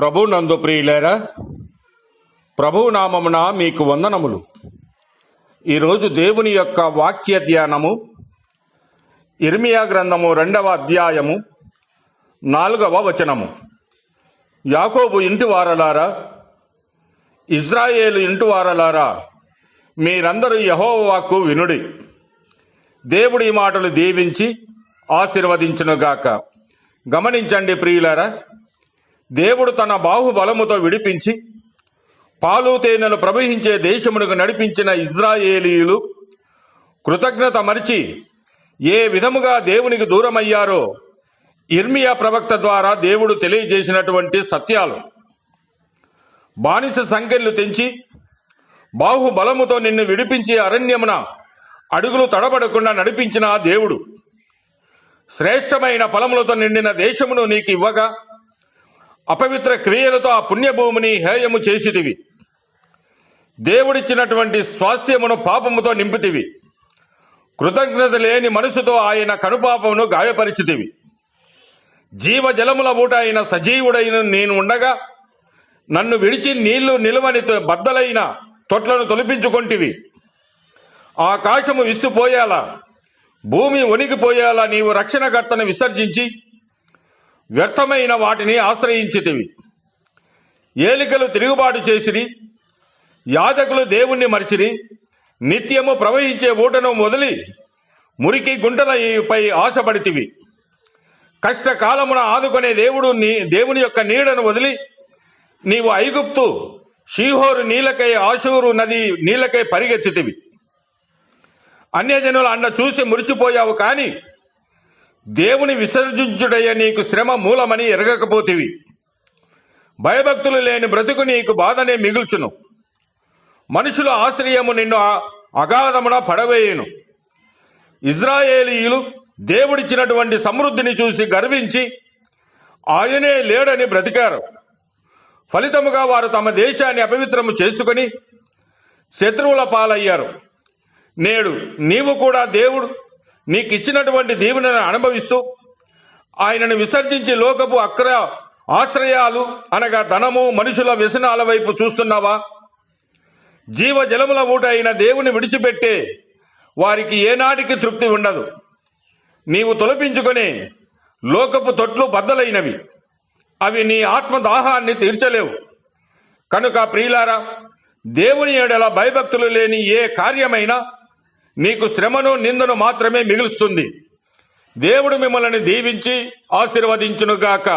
ప్రభు నందు ప్రియులేరా, ప్రభు నామమున మీకు వందనములు. ఈరోజు దేవుని యొక్క వాక్య ధ్యానము ఇర్మియా గ్రంథము 2వ అధ్యాయము 4వ వచనము. యాకోబు ఇంటి వారలారా, ఇజ్రాయేలు ఇంటి వారలారా, మీరందరూ యెహోవా వాక్కు వినుడి. దేవుడి మాటలు దీవించి ఆశీర్వదించునుగాక. గమనించండి ప్రియులారా, దేవుడు తన బాహుబలముతో విడిపించి పాలు తేనెలు ప్రవహించే దేశమునకు నడిపించిన ఇజ్రాయేలీయులు కృతజ్ఞత మరిచి ఏ విధముగా దేవునికి దూరమయ్యారో ఇర్మియా ప్రవక్త ద్వారా దేవుడు తెలియజేసినటువంటి సత్యాలు. బానిస సంకెళ్ళు తెంచి బాహుబలముతో నిన్ను విడిపించి అరణ్యమున అడుగులు తడబడకుండా నడిపించిన దేవుడు, శ్రేష్టమైన ఫలములతో నిండిన దేశమును నీకు ఇవ్వగా అపవిత్ర క్రియలతో ఆ పుణ్యభూమిని హేయము చేసితివి. దేవుడిచ్చినటువంటి స్వాస్థ్యమును పాపముతో నింపితివి. కృతజ్ఞత లేని మనసుతో ఆయన కనుపాపమును గాయపరిచితివి. జీవజలముల ఊట అయిన సజీవుడైన నేను ఉండగా నన్ను విడిచి నీళ్లు నిలువని బద్దలైన తొట్లను తొలిపించుకొంటివి. ఆకాశము విస్తుపోయేలా, భూమి వణికిపోయేలా నీవు రక్షణకర్తను విసర్జించి వ్యర్థమైన వాటిని ఆశ్రయించితివి. ఏలికలు తిరుగుబాటు చేసిరి, యాజకులు దేవుణ్ణి మరిచిరి. నిత్యము ప్రవహించే ఊటను వదిలి మురికి గుంటలపై ఆశపడితివి. కష్టకాలమున ఆదుకునే దేవుని యొక్క నీడను వదిలి నీవు ఐగుప్తు, షీహోరు నీళ్ళకై, ఆషూరు నది నీళ్ళకై పరిగెత్తితివి. అన్యజనుల అండ చూసి మురిచిపోయావు, కానీ దేవుని విసర్జించుటయ్య నీకు శ్రమ మూలమని ఎరగకపోతివి. భయభక్తులు లేని బ్రతుకు నీకు బాధనే మిగుల్చును. మనుషుల ఆశ్రయము నిన్ను అగాధమున పడవేయును. ఇజ్రాయేలీయులు దేవుడిచ్చినటువంటి సమృద్ధిని చూసి గర్వించి ఆయనే లేడని బ్రతికారు. ఫలితముగా వారు తమ దేశాన్ని అపవిత్రము చేసుకుని శత్రువుల పాలయ్యారు. నేడు నీవు కూడా దేవుడు నీకిచ్చినటువంటి దీవెనను అనుభవిస్తూ ఆయనను విసర్జించి లోకపు ఆశ్రయాలు అనగా ధనము, మనుషుల వ్యసనాల వైపు చూస్తున్నావా? జీవజలముల ఊట అయిన దేవుని విడిచిపెట్టే వారికి ఏనాటికి తృప్తి ఉండదు. నీవు తొలపించుకొని లోకపు తొట్లు బద్దలైనవి, అవి నీ ఆత్మదాహాన్ని తీర్చలేవు. కనుక ప్రియులారా, దేవుని యెడల భయభక్తులు లేని ఏ కార్యమైనా నీకు శ్రమను, నిందను మాత్రమే మిగులుస్తుంది. దేవుడు మిమ్మల్ని దీవించి ఆశీర్వదించునుగాక.